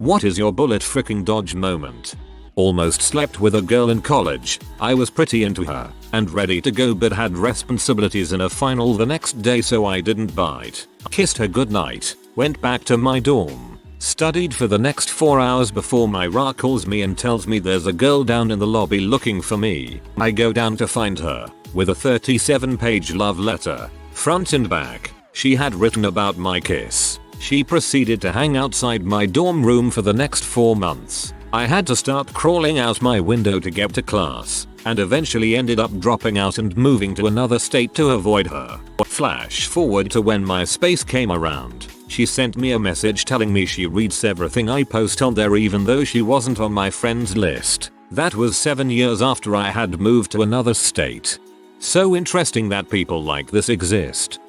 What is your bullet freaking dodge moment? Almost slept with a girl in college. I was pretty into her and ready to go but had responsibilities in a final the next day so I didn't bite. Kissed her goodnight, went back to my dorm, studied for the next 4 hours before my RA calls me and tells me there's a girl down in the lobby looking for me. I go down to find her with a 37-page love letter, front and back. She had written about my kiss. She proceeded to hang outside my dorm room for the next 4 months. I had to start crawling out my window to get to class, and eventually ended up dropping out and moving to another state to avoid her. Flash forward to when MySpace came around. She sent me a message telling me she reads everything I post on there even though she wasn't on my friends list. That was 7 years after I had moved to another state. So interesting that people like this exist.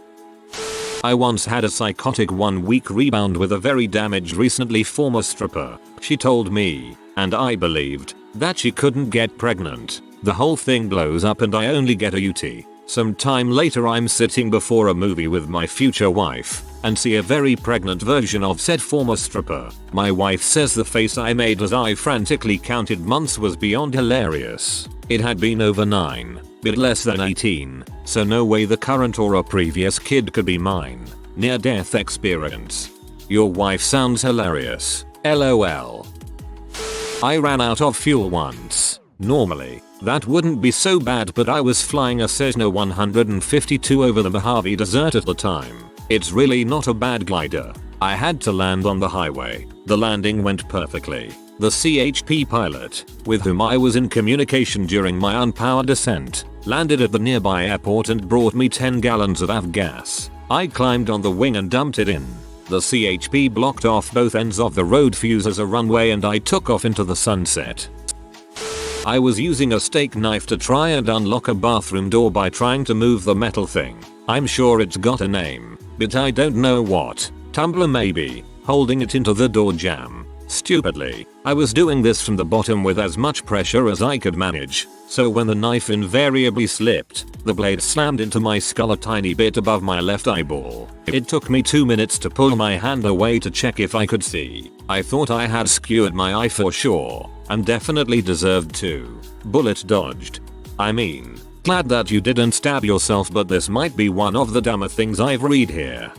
I once had a psychotic 1-week rebound with a very damaged recently former stripper. She told me, and I believed, that she couldn't get pregnant. The whole thing blows up and I only get a UT. Some time later I'm sitting before a movie with my future wife and see a very pregnant version of said former stripper. My wife says the face I made as I frantically counted months was beyond hilarious. It had been over 9, but less than 18, so no way the current or a previous kid could be mine. Near death experience. Your wife sounds hilarious. LOL. I ran out of fuel once. Normally, that wouldn't be so bad but I was flying a Cessna 152 over the Mojave Desert at the time. It's really not a bad glider. I had to land on the highway. The landing went perfectly. The CHP pilot, with whom I was in communication during my unpowered descent, landed at the nearby airport and brought me 10 gallons of avgas. I climbed on the wing and dumped it in. The CHP blocked off both ends of the road fuse as a runway and I took off into the sunset. I was using a steak knife to try and unlock a bathroom door by trying to move the metal thing. I'm sure it's got a name, but I don't know what. Tumbler maybe. Holding it into the door jamb. Stupidly, I was doing this from the bottom with as much pressure as I could manage, so when the knife invariably slipped, the blade slammed into my skull a tiny bit above my left eyeball. It took me 2 minutes to pull my hand away to check if I could see. I thought I had skewered my eye for sure, and definitely deserved to. Bullet dodged. I mean, glad that you didn't stab yourself but this might be one of the dumber things I've read here.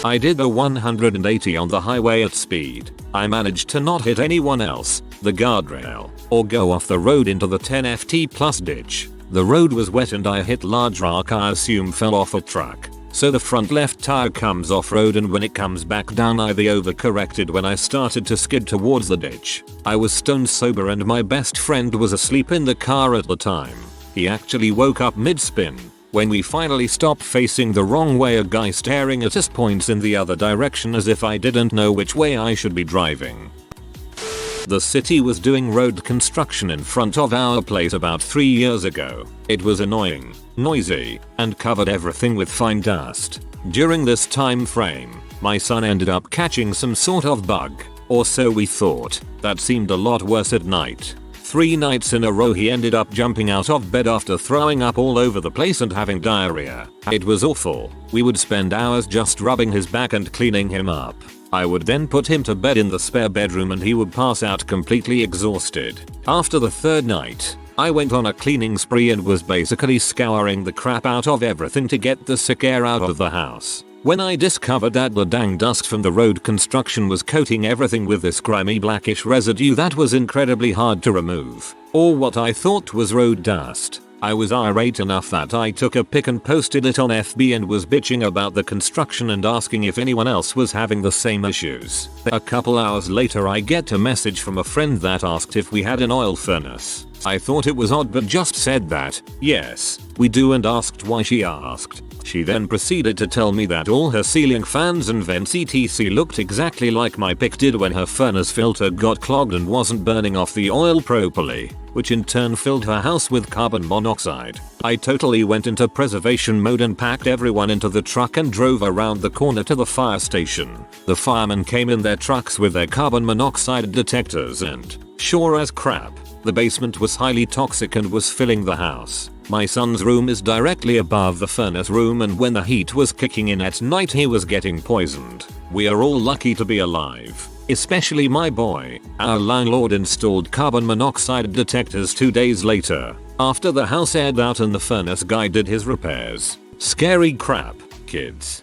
I did a 180 on the highway at speed. I managed to not hit anyone else, the guardrail, or go off the road into the 10 FT plus ditch. The road was wet and I hit large rock I assume fell off a truck. So the front left tire comes off road and when it comes back down I overcorrected when I started to skid towards the ditch. I was stone sober and my best friend was asleep in the car at the time. He actually woke up mid-spin. When we finally stopped facing the wrong way, a guy staring at us points in the other direction as if I didn't know which way I should be driving. The city was doing road construction in front of our place about 3 years ago. It was annoying, noisy, and covered everything with fine dust. During this time frame, my son ended up catching some sort of bug, or so we thought, that seemed a lot worse at night. 3 nights in a row he ended up jumping out of bed after throwing up all over the place and having diarrhea. It was awful. We would spend hours just rubbing his back and cleaning him up. I would then put him to bed in the spare bedroom and he would pass out completely exhausted. After the 3rd night, I went on a cleaning spree and was basically scouring the crap out of everything to get the sick air out of the house. When I discovered that the dang dust from the road construction was coating everything with this grimy blackish residue that was incredibly hard to remove, or what I thought was road dust, I was irate enough that I took a pic and posted it on FB and was bitching about the construction and asking if anyone else was having the same issues. A couple hours later I get a message from a friend that asked if we had an oil furnace. I thought it was odd but just said that, yes, we do, and asked why she asked. She then proceeded to tell me that all her ceiling fans and vents etc looked exactly like my pic did when her furnace filter got clogged and wasn't burning off the oil properly, which in turn filled her house with carbon monoxide. I totally went into preservation mode and packed everyone into the truck and drove around the corner to the fire station. The firemen came in their trucks with their carbon monoxide detectors and, sure as crap, the basement was highly toxic and was filling the house. My son's room is directly above the furnace room and when the heat was kicking in at night he was getting poisoned. We are all lucky to be alive. Especially my boy. Our landlord installed carbon monoxide detectors 2 days later, after the house aired out and the furnace guy did his repairs. Scary crap, kids.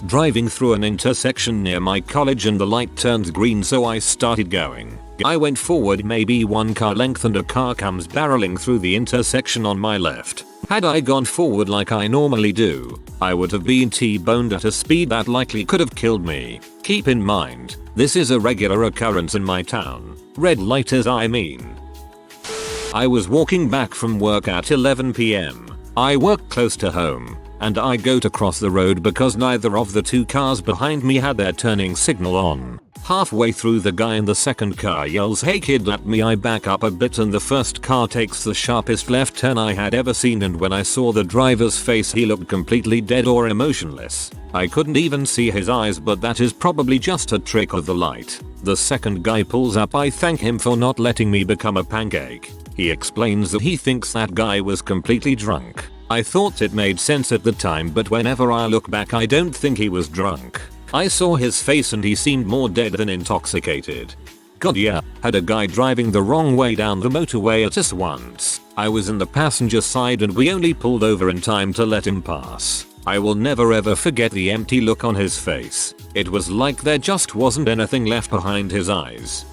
Driving through an intersection near my college and the light turned green, so I started going. I went forward maybe 1 car length and a car comes barreling through the intersection on my left. Had I gone forward like I normally do, I would have been T-boned at a speed that likely could have killed me. Keep in mind, this is a regular occurrence in my town. Red lighters I mean. I was walking back from work at 11 PM. I work close to home, and I go to cross the road because neither of the 2 cars behind me had their turning signal on. Halfway through, the guy in the second car yells, "Hey kid," at me. I back up a bit and the first car takes the sharpest left turn I had ever seen, and when I saw the driver's face, he looked completely dead or emotionless. I couldn't even see his eyes, but that is probably just a trick of the light. The second guy pulls up. I thank him for not letting me become a pancake. He explains that he thinks that guy was completely drunk. I thought it made sense at the time, but whenever I look back I don't think he was drunk. I saw his face and he seemed more dead than intoxicated. God yeah, had a guy driving the wrong way down the motorway at us once. I was in the passenger side and we only pulled over in time to let him pass. I will never ever forget the empty look on his face. It was like there just wasn't anything left behind his eyes.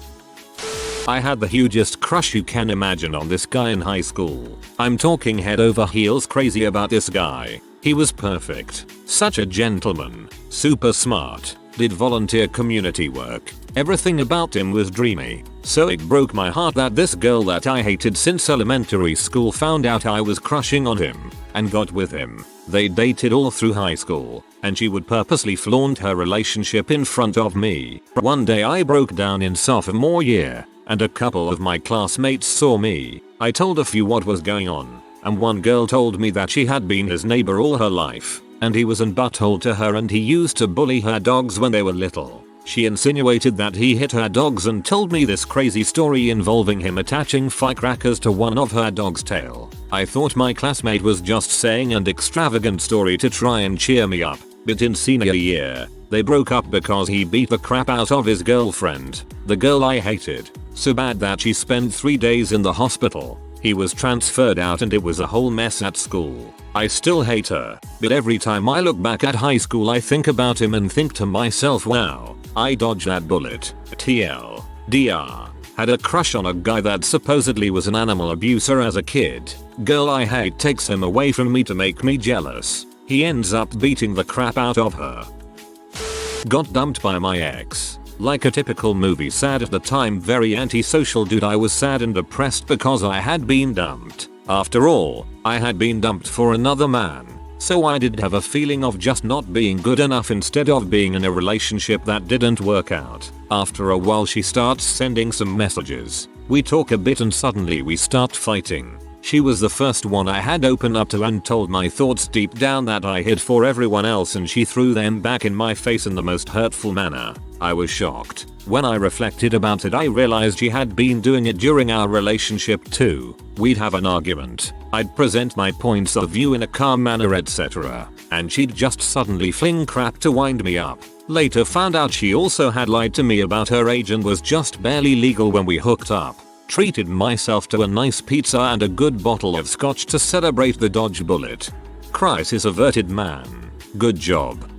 I had the hugest crush you can imagine on this guy in high school. I'm talking head over heels crazy about this guy. He was perfect. Such a gentleman. Super smart. Did volunteer community work. Everything about him was dreamy. So it broke my heart that this girl that I hated since elementary school found out I was crushing on him and got with him. They dated all through high school, and she would purposely flaunt her relationship in front of me. One day I broke down in sophomore year, and a couple of my classmates saw me. I told a few what was going on, and one girl told me that she had been his neighbor all her life, and he was an butthole to her and he used to bully her dogs when they were little. She insinuated that he hit her dogs and told me this crazy story involving him attaching firecrackers to one of her dog's tail. I thought my classmate was just saying an extravagant story to try and cheer me up, but in senior year, they broke up because he beat the crap out of his girlfriend, the girl I hated, so bad that she spent 3 days in the hospital. He was transferred out and it was a whole mess at school. I still hate her, but every time I look back at high school I think about him and think to myself, wow, I dodged that bullet. TLDR. Had a crush on a guy that supposedly was an animal abuser as a kid. Girl I hate takes him away from me to make me jealous. He ends up beating the crap out of her. Got dumped by my ex. Like a typical movie sad at the time, very antisocial dude. I was sad and depressed because I had been dumped. After all, I had been dumped for another man. So I did have a feeling of just not being good enough instead of being in a relationship that didn't work out. After a while she starts sending some messages. We talk a bit and suddenly we start fighting. She was the first one I had opened up to and told my thoughts deep down that I hid for everyone else, and she threw them back in my face in the most hurtful manner. I was shocked. When I reflected about it I realized she had been doing it during our relationship too. We'd have an argument. I'd present my points of view in a calm manner etc. and she'd just suddenly fling crap to wind me up. Later found out she also had lied to me about her age and was just barely legal when we hooked up. Treated myself to a nice pizza and a good bottle of scotch to celebrate the dodge bullet. Crisis averted, man. Good job.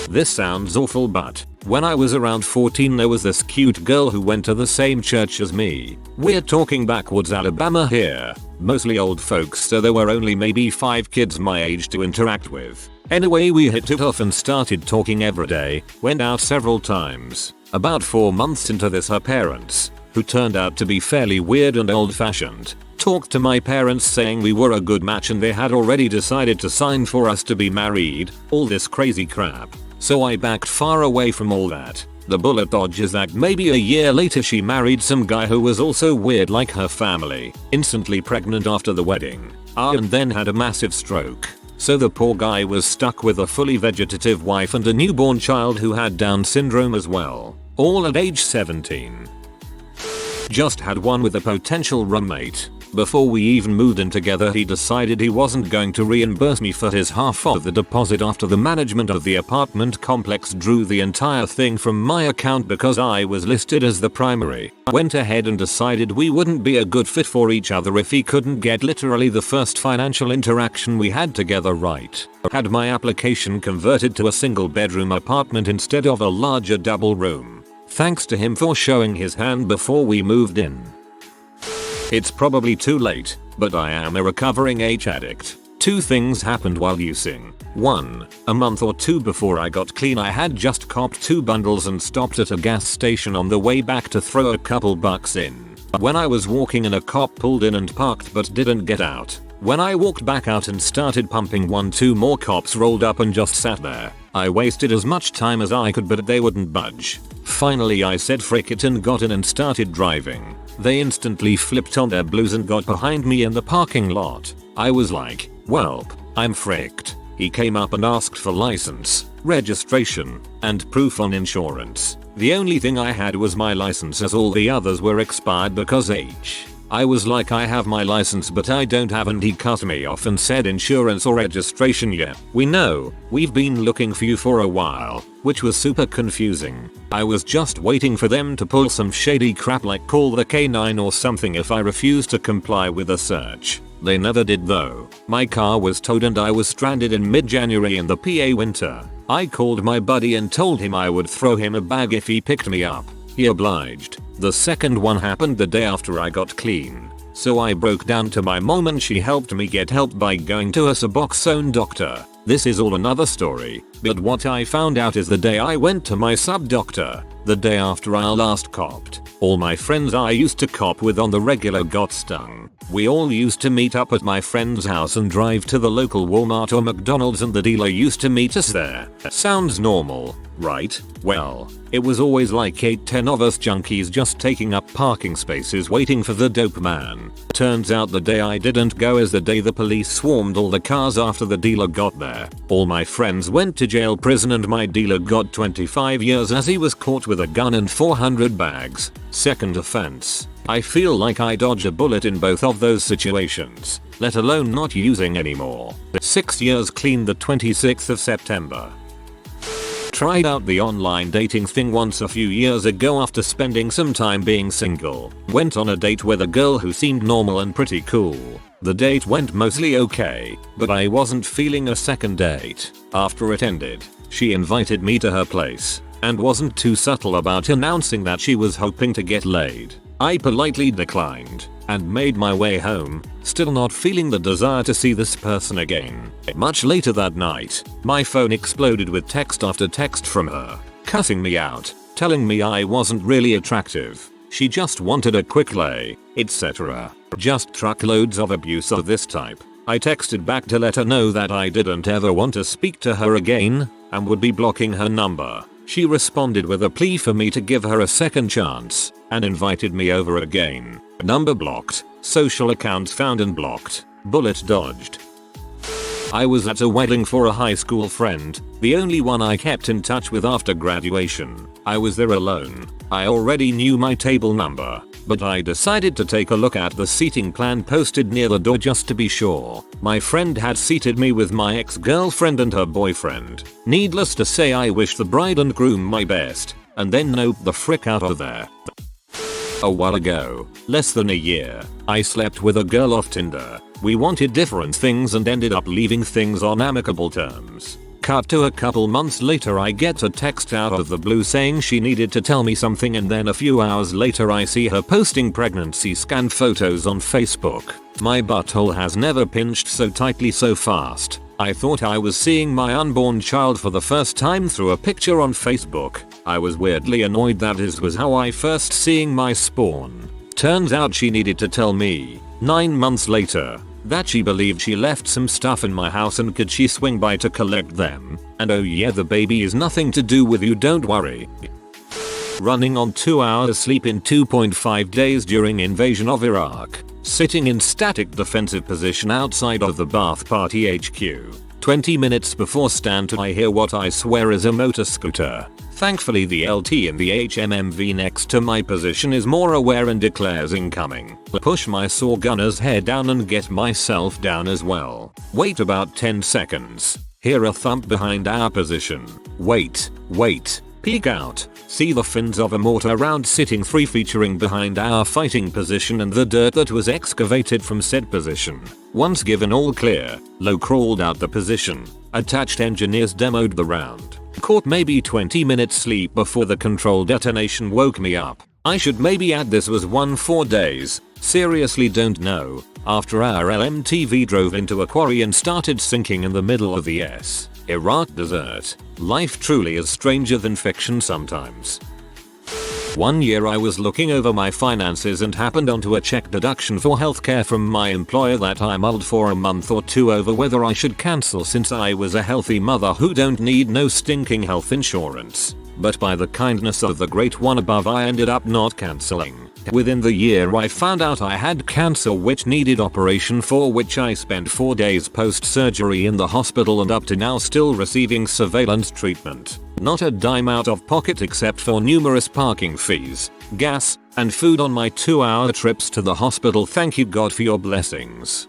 This sounds awful, but when I was around 14 there was this cute girl who went to the same church as me. We're talking backwoods Alabama here. Mostly old folks, so there were only maybe 5 kids my age to interact with. Anyway, we hit it off and started talking every day, went out several times. About 4 months into this, her parents, who turned out to be fairly weird and old-fashioned, talked to my parents saying we were a good match and they had already decided to sign for us to be married. All this crazy crap. So I backed far away from all that. The bullet dodge is that maybe a year later she married some guy who was also weird like her family, instantly pregnant after the wedding, and then had a massive stroke. So the poor guy was stuck with a fully vegetative wife and a newborn child who had Down syndrome as well, all at age 17. Just had one with a potential roommate. Before we even moved in together, he decided he wasn't going to reimburse me for his half of the deposit after the management of the apartment complex drew the entire thing from my account because I was listed as the primary. I went ahead and decided we wouldn't be a good fit for each other if he couldn't get literally the first financial interaction we had together right. Had my application converted to a single bedroom apartment instead of a larger double room. Thanks to him for showing his hand before we moved in. It's probably too late, but I am a recovering H addict. 2 things happened while using. 1. A month or 2 before I got clean, I had just copped 2 bundles and stopped at a gas station on the way back to throw a couple bucks in. When I was walking in, a cop pulled in and parked but didn't get out. When I walked back out and started pumping 2 more cops rolled up and just sat there. I wasted as much time as I could, but they wouldn't budge. Finally I said frick it and got in and started driving. They instantly flipped on their blues and got behind me in the parking lot. I was like, welp, I'm fricked. He came up and asked for license, registration, and proof on insurance. The only thing I had was my license, as all the others were expired because I was like, I have my license but I don't have, and he cut me off and said insurance or registration, yeah, we know, we've been looking for you for a while, which was super confusing. I was just waiting for them to pull some shady crap like call the K9 or something if I refused to comply with a search. They never did though. My car was towed and I was stranded in mid-January in the PA winter. I called my buddy and told him I would throw him a bag if he picked me up. He obliged. The second one happened the day after I got clean. So I broke down to my mom and she helped me get help by going to a Suboxone doctor. This is all another story, but what I found out is the day I went to my sub doctor, the day after I last copped, all my friends I used to cop with on the regular got stung. We all used to meet up at my friend's house and drive to the local Walmart or McDonald's, and the dealer used to meet us there. Sounds normal, right? Well, it was always like 8-10 of us junkies just taking up parking spaces waiting for the dope man. Turns out the day I didn't go is the day the police swarmed all the cars after the dealer got there. All my friends went to jail, prison, and my dealer got 25 years as he was caught with a gun and 400 bags. Second offense. I feel like I dodged a bullet in both of those situations, let alone not using anymore. 6 years clean, the 26th of September. Tried out the online dating thing once a few years ago after spending some time being single. Went on a date with a girl who seemed normal and pretty cool. The date went mostly okay, but I wasn't feeling a second date. After it ended, she invited me to her place and wasn't too subtle about announcing that she was hoping to get laid. I politely declined and made my way home, still not feeling the desire to see this person again. Much later that night, my phone exploded with text after text from her, cussing me out, telling me I wasn't really attractive, she just wanted a quick lay, etc. Just truckloads of abuse of this type. I texted back to let her know that I didn't ever want to speak to her again and would be blocking her number. She responded with a plea for me to give her a second chance and invited me over again. Number blocked, social accounts found and blocked, bullet dodged. I was at a wedding for a high school friend, the only one I kept in touch with after graduation. I was there alone. I already knew my table number, but I decided to take a look at the seating plan posted near the door just to be sure. My friend had seated me with my ex-girlfriend and her boyfriend. Needless to say, I wished the bride and groom my best, and then noped the frick out of there. A while ago, less than a year, I slept with a girl off Tinder. We wanted different things and ended up leaving things on amicable terms. Cut to a couple months later, I get a text out of the blue saying she needed to tell me something, and then a few hours later I see her posting pregnancy scan photos on Facebook. My butthole has never pinched so tightly so fast. I thought I was seeing my unborn child for the first time through a picture on Facebook. I was weirdly annoyed that this was how I first seeing my spawn. Turns out she needed to tell me, 9 months later, that she believed she left some stuff in my house and could she swing by to collect them. And oh yeah, the baby is nothing to do with you, don't worry. Running on 2 hours sleep in 2.5 days during invasion of Iraq. Sitting in static defensive position outside of the Bath Party HQ. 20 minutes before stand I hear what I swear is a motor scooter. Thankfully the LT in the HMMV next to my position is more aware and declares incoming. Push my saw gunner's head down and get myself down as well. Wait about 10 seconds. Hear a thump behind our position. Wait. Peek out. See the fins of a mortar round sitting 3 featuring behind our fighting position and the dirt that was excavated from said position. Once given all clear, low crawled out the position. Attached engineers demoed the round. Caught maybe 20 minutes sleep before the controlled detonation woke me up. I should maybe add this was 4 days. Seriously don't know. After our LMTV drove into a quarry and started sinking in the middle of the Iraq desert. Life truly is stranger than fiction sometimes. One year I was looking over my finances and happened onto a check deduction for healthcare from my employer that I mulled for a month or two over whether I should cancel since I was a healthy mother who don't need no stinking health insurance. But by the kindness of the great one above I ended up not cancelling. Within the year I found out I had cancer which needed operation for which I spent 4 days post-surgery in the hospital and up to now still receiving surveillance treatment. Not a dime out of pocket except for numerous parking fees, gas, and food on my 2-hour trips to the hospital. Thank you God for your blessings.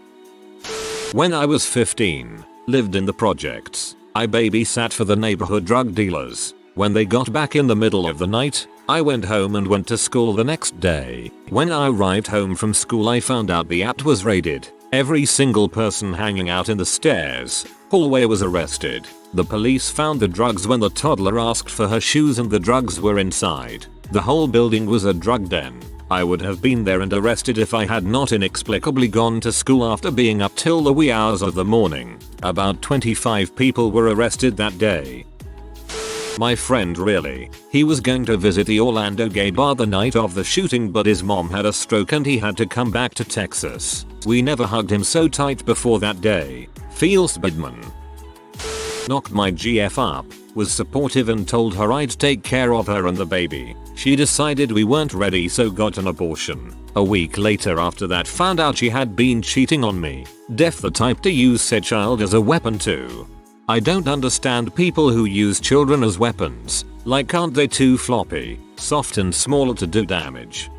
When I was 15, lived in the projects. I babysat for the neighborhood drug dealers. When they got back in the middle of the night, I went home and went to school the next day. When I arrived home from school I found out the apt was raided. Every single person hanging out in the stairs hallway was arrested. The police found the drugs when the toddler asked for her shoes and the drugs were inside. The whole building was a drug den. I would have been there and arrested if I had not inexplicably gone to school after being up till the wee hours of the morning. About 25 people were arrested that day. My friend really. He was going to visit the Orlando gay bar the night of the shooting but his mom had a stroke and he had to come back to Texas. We never hugged him so tight before that day. Feels Bidman. Knocked my GF up, was supportive and told her I'd take care of her and the baby. She decided we weren't ready so got an abortion. A week later after that found out she had been cheating on me. Def the type to use said child as a weapon too. I don't understand people who use children as weapons. Like aren't they too floppy, soft and smaller to do damage?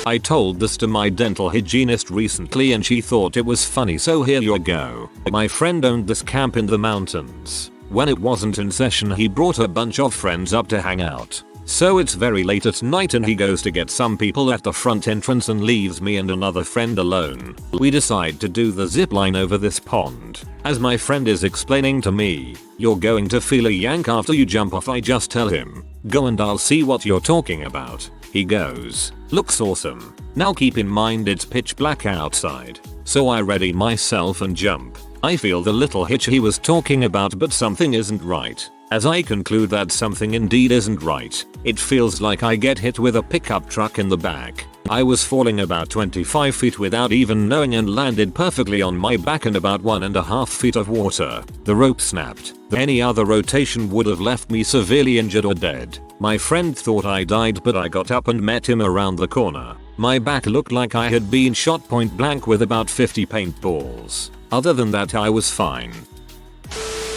I told this to my dental hygienist recently and she thought it was funny so here you go. My friend owned this camp in the mountains. When it wasn't in session he brought a bunch of friends up to hang out. So it's very late at night and he goes to get some people at the front entrance and leaves me and another friend alone. We decide to do the zip line over this pond. As my friend is explaining to me, you're going to feel a yank after you jump off. I just tell him, go and I'll see what you're talking about. He goes, looks awesome. Now keep in mind it's pitch black outside. So I ready myself and jump. I feel the little hitch he was talking about but something isn't right. As I conclude that something indeed isn't right, it feels like I get hit with a pickup truck in the back. I was falling about 25 feet without even knowing and landed perfectly on my back in about 1.5 feet of water. The rope snapped. Any other rotation would have left me severely injured or dead. My friend thought I died but I got up and met him around the corner. My back looked like I had been shot point blank with about 50 paintballs. Other than that I was fine.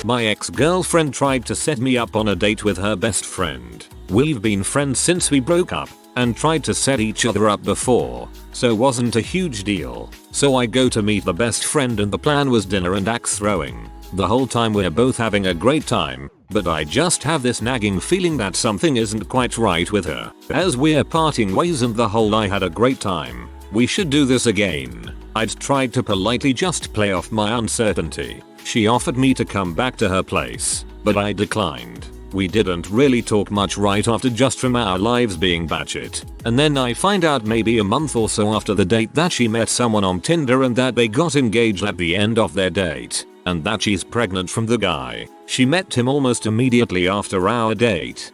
My ex-girlfriend tried to set me up on a date with her best friend. We've been friends since we broke up and tried to set each other up before, so wasn't a huge deal. So I go to meet the best friend and the plan was dinner and axe throwing. The whole time we're both having a great time, but I just have this nagging feeling that something isn't quite right with her. As we're parting ways and the whole I had a great time. We should do this again. I'd tried to politely just play off my uncertainty. She offered me to come back to her place, but I declined. We didn't really talk much right after just from our lives being batshit. And then I find out maybe a month or so after the date that she met someone on Tinder and that they got engaged at the end of their date. And that she's pregnant from the guy. She met him almost immediately after our date.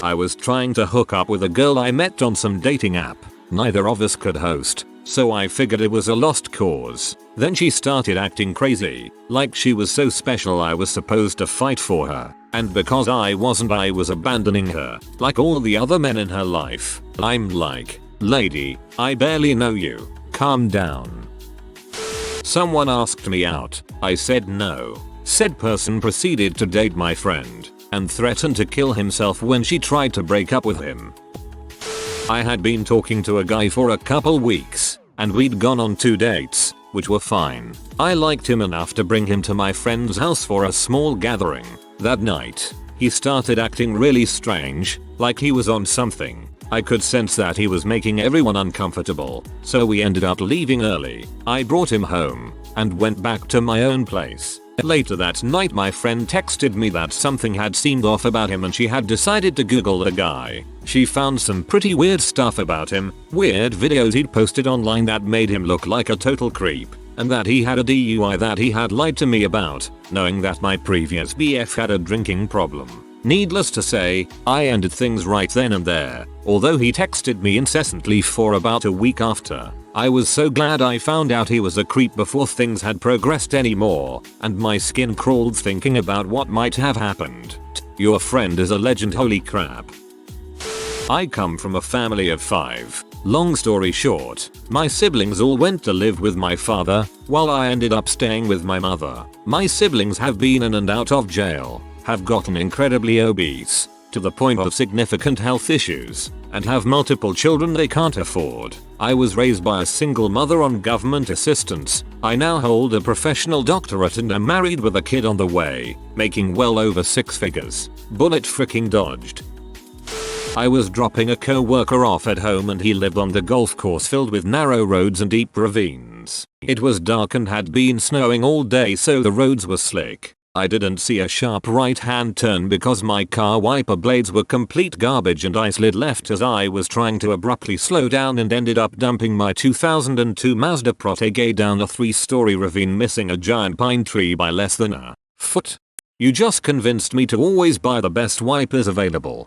I was trying to hook up with a girl I met on some dating app. Neither of us could host, so I figured it was a lost cause. Then she started acting crazy, like she was so special I was supposed to fight for her. And because I wasn't, I was abandoning her, like all the other men in her life. I'm like, lady, I barely know you. Calm down. Someone asked me out. I said no. Said person proceeded to date my friend. and threatened to kill himself when she tried to break up with him. I had been talking to a guy for a couple weeks, and we'd gone on 2 dates, which were fine. I liked him enough to bring him to my friend's house for a small gathering. That night, he started acting really strange, like he was on something. I could sense that he was making everyone uncomfortable, so we ended up leaving early. I brought him home and went back to my own place. Later that night my friend texted me that something had seemed off about him and she had decided to Google the guy. She found some pretty weird stuff about him, weird videos he'd posted online that made him look like a total creep, and that he had a DUI that he had lied to me about, knowing that my previous BF had a drinking problem. Needless to say, I ended things right then and there, although he texted me incessantly for about a week after. I was so glad I found out he was a creep before things had progressed anymore, and my skin crawled thinking about what might have happened. Your friend is a legend, holy crap. I come from a family of 5. Long story short, my siblings all went to live with my father, while I ended up staying with my mother. My siblings have been in and out of jail, have gotten incredibly obese, to the point of significant health issues, and have multiple children they can't afford. I was raised by a single mother on government assistance. I now hold a professional doctorate and am married with a kid on the way, making well over 6 figures. Bullet freaking dodged. I was dropping a co-worker off at home and he lived on the golf course filled with narrow roads and deep ravines. It was dark and had been snowing all day, so the roads were slick. I didn't see a sharp right-hand turn because my car wiper blades were complete garbage and I slid left as I was trying to abruptly slow down and ended up dumping my 2002 Mazda Protege down a 3-story ravine, missing a giant pine tree by less than a foot. You just convinced me to always buy the best wipers available.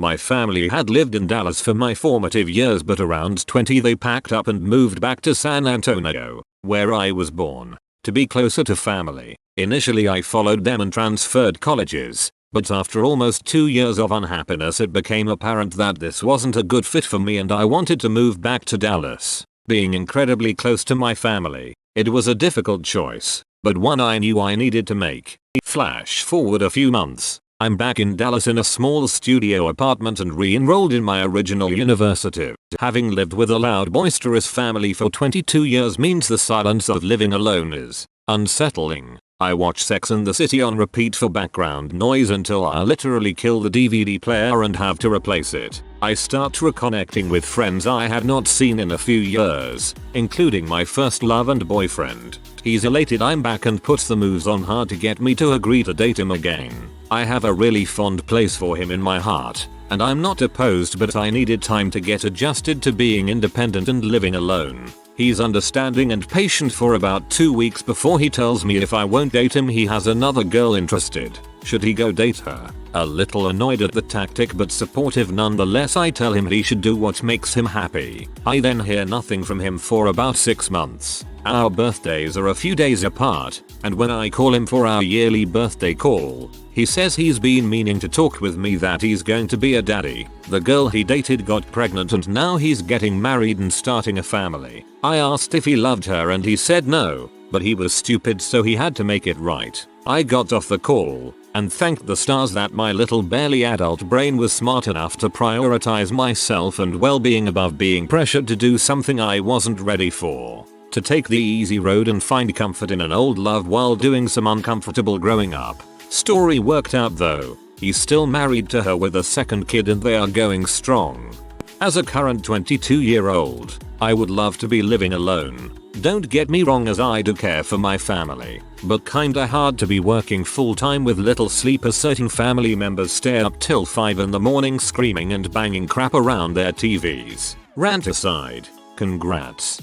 My family had lived in Dallas for my formative years, but around 20 they packed up and moved back to San Antonio, where I was born, to be closer to family. Initially I followed them and transferred colleges, but after almost 2 years of unhappiness it became apparent that this wasn't a good fit for me and I wanted to move back to Dallas. Being incredibly close to my family, it was a difficult choice, but one I knew I needed to make. Flash forward a few months. I'm back in Dallas in a small studio apartment and re-enrolled in my original university. Having lived with a loud, boisterous family for 22 years means the silence of living alone is unsettling. I watch Sex and the City on repeat for background noise until I literally kill the DVD player and have to replace it. I start reconnecting with friends I had not seen in a few years, including my first love and boyfriend. He's elated I'm back and puts the moves on hard to get me to agree to date him again. I have a really fond place for him in my heart, and I'm not opposed, but I needed time to get adjusted to being independent and living alone. He's understanding and patient for about 2 weeks before he tells me if I won't date him he has another girl interested. Should he go date her? A little annoyed at the tactic but supportive nonetheless, I tell him he should do what makes him happy. I then hear nothing from him for about 6 months. Our birthdays are a few days apart, and when I call him for our yearly birthday call, he says he's been meaning to talk with me, that he's going to be a daddy. The girl he dated got pregnant and now he's getting married and starting a family. I asked if he loved her and he said no, but he was stupid so he had to make it right. I got off the call and thanked the stars that my little barely adult brain was smart enough to prioritize myself and well-being above being pressured to do something I wasn't ready for. To take the easy road and find comfort in an old love while doing some uncomfortable growing up. Story worked out though. He's still married to her with a second kid and they are going strong. As a current 22-year-old, I would love to be living alone. Don't get me wrong, as I do care for my family, but kinda hard to be working full time with little sleep as certain family members stay up till 5 in the morning screaming and banging crap around their TVs. Rant aside, congrats.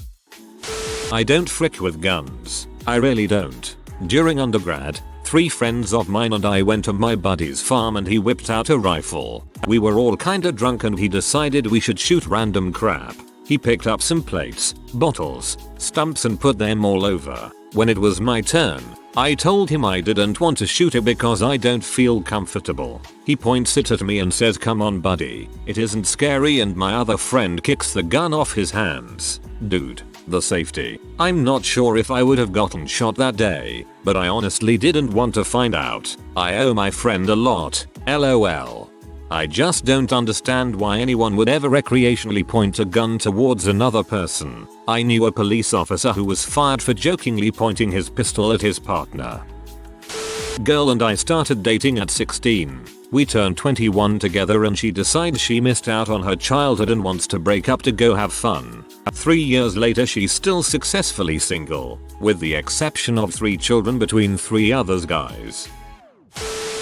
I don't frick with guns. I really don't. During undergrad, 3 friends of mine and I went to my buddy's farm and he whipped out a rifle. We were all kinda drunk and he decided we should shoot random crap. He picked up some plates, bottles, stumps and put them all over. When it was my turn, I told him I didn't want to shoot it because I don't feel comfortable. He points it at me and says, "Come on buddy, it isn't scary," and my other friend kicks the gun off his hands. Dude, The safety. I'm not sure if I would have gotten shot that day, but I honestly didn't want to find out. I owe my friend a lot. LOL. I just don't understand why anyone would ever recreationally point a gun towards another person. I knew a police officer who was fired for jokingly pointing his pistol at his partner. Girl and I started dating at 16. We turned 21 together and she decides she missed out on her childhood and wants to break up to go have fun. 3 years later she's still successfully single, with the exception of 3 children between 3 others guys.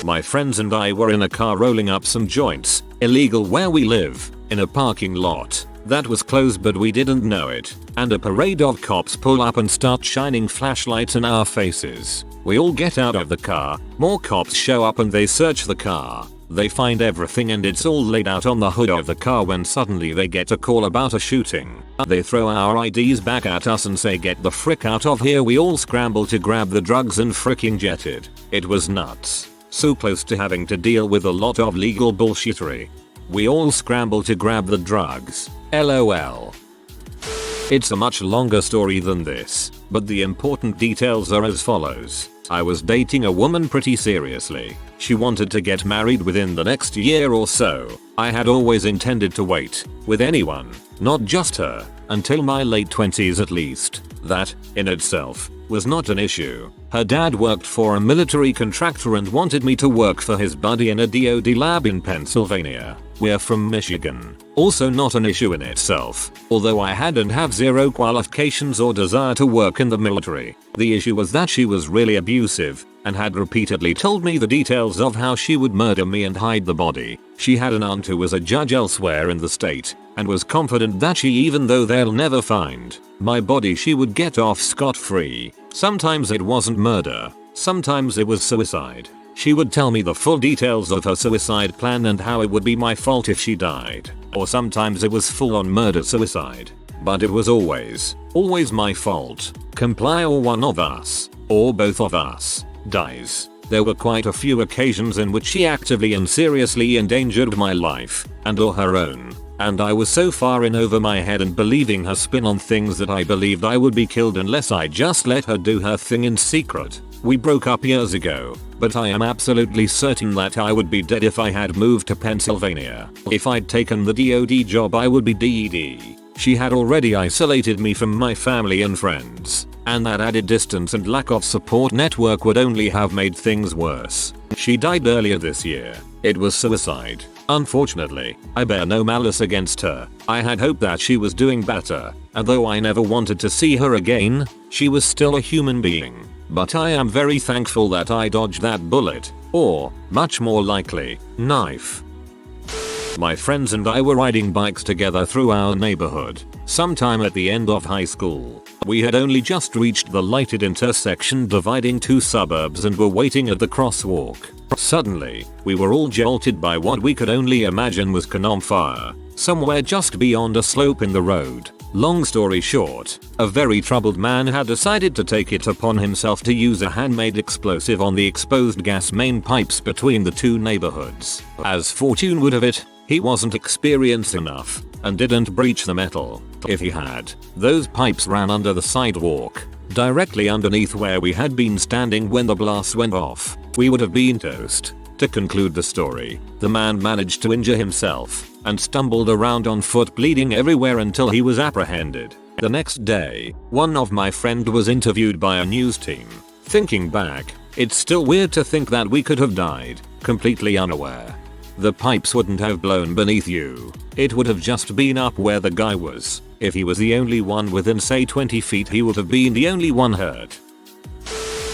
My friends and I were in a car rolling up some joints, illegal where we live, in a parking lot that was closed but we didn't know it, and a parade of cops pull up and start shining flashlights in our faces. We all get out of the car, more cops show up and they search the car. They find everything and it's all laid out on the hood of the car when suddenly they get a call about a shooting. They throw our IDs back at us and say get the frick out of here. We all scramble to grab the drugs and fricking jetted. It was nuts. So close to having to deal with a lot of legal bullshittery. We all scramble to grab the drugs. LOL. It's a much longer story than this, but the important details are as follows. I was dating a woman pretty seriously. She wanted to get married within the next year or so. I had always intended to wait, with anyone, not just her, until my late 20s at least. That, in itself, was not an issue. Her dad worked for a military contractor and wanted me to work for his buddy in a DoD lab in Pennsylvania. We're from Michigan. Also not an issue in itself, although I had and have zero qualifications or desire to work in the military. The issue was that she was really abusive and had repeatedly told me the details of how she would murder me and hide the body. She had an aunt who was a judge elsewhere in the state and was confident that even though they'll never find my body, she would get off scot-free. Sometimes it wasn't murder, sometimes it was suicide. She would tell me the full details of her suicide plan and how it would be my fault if she died. Or sometimes it was full-on murder-suicide. But it was always my fault. Comply or one of us, or both of us, dies. There were quite a few occasions in which she actively and seriously endangered my life, and or her own. And I was so far in over my head and believing her spin on things that I believed I would be killed unless I just let her do her thing in secret. We broke up years ago, but I am absolutely certain that I would be dead if I had moved to Pennsylvania. If I'd taken the DoD job I would be dead. She had already isolated me from my family and friends, and that added distance and lack of support network would only have made things worse. She died earlier this year. It was suicide. Unfortunately, I bear no malice against her. I had hoped that she was doing better, and though I never wanted to see her again, she was still a human being. But I am very thankful that I dodged that bullet, or, much more likely, knife. My friends and I were riding bikes together through our neighborhood, sometime at the end of high school. We had only just reached the lighted intersection dividing 2 suburbs and were waiting at the crosswalk. Suddenly, we were all jolted by what we could only imagine was campfire, somewhere just beyond a slope in the road. Long story short, a very troubled man had decided to take it upon himself to use a handmade explosive on the exposed gas main pipes between the 2 neighborhoods. As fortune would have it, he wasn't experienced enough and didn't breach the metal. If he had, those pipes ran under the sidewalk, directly underneath where we had been standing when the blast went off. We would have been toast. To conclude the story, the man managed to injure himself and stumbled around on foot bleeding everywhere until he was apprehended. The next day, one of my friend was interviewed by a news team. Thinking back, it's still weird to think that we could have died, completely unaware. The pipes wouldn't have blown beneath you. It would have just been up where the guy was. If he was the only one within say 20 feet he would have been the only one hurt.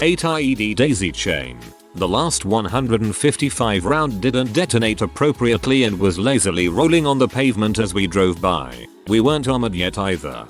8 IED daisy chain. The last 155 round didn't detonate appropriately and was lazily rolling on the pavement as we drove by. We weren't armored yet either.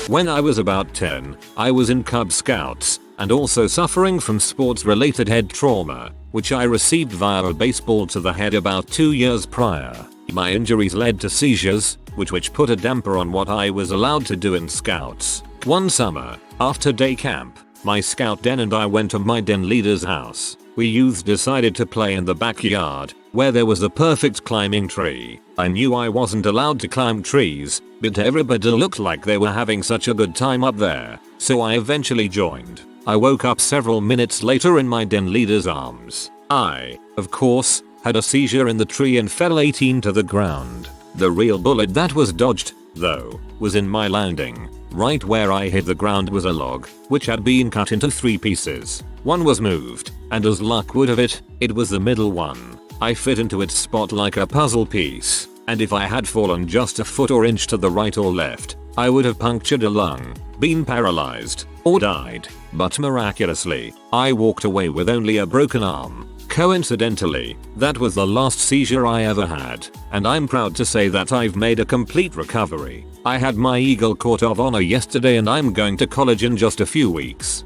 When I was about 10, I was in Cub Scouts and also suffering from sports-related head trauma, which I received via a baseball to the head about 2 years prior. My injuries led to seizures, which put a damper on what I was allowed to do in Scouts. One summer, after day camp, my scout den and I went to my den leader's house. We youths decided to play in the backyard, where there was a perfect climbing tree. I knew I wasn't allowed to climb trees, but everybody looked like they were having such a good time up there, so I eventually joined. I woke up several minutes later in my den leader's arms. I, of course, had a seizure in the tree and fell 18 to the ground. The real bullet that was dodged, though, was in my landing. Right where I hit the ground was a log, which had been cut into 3 pieces. One was moved, and as luck would have it, it was the middle one. I fit into its spot like a puzzle piece, and if I had fallen just a foot or inch to the right or left, I would have punctured a lung, been paralyzed, or died. But miraculously, I walked away with only a broken arm. Coincidentally, that was the last seizure I ever had, and I'm proud to say that I've made a complete recovery. I had my Eagle Court of Honor yesterday and I'm going to college in just a few weeks.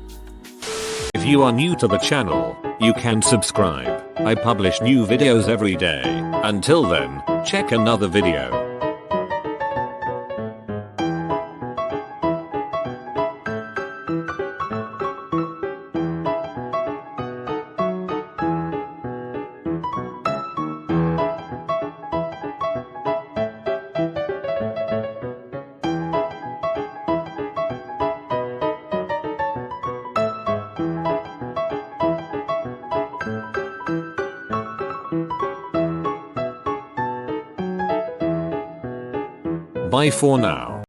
If you are new to the channel, you can subscribe. I publish new videos every day. Until then, check another video. Bye for now.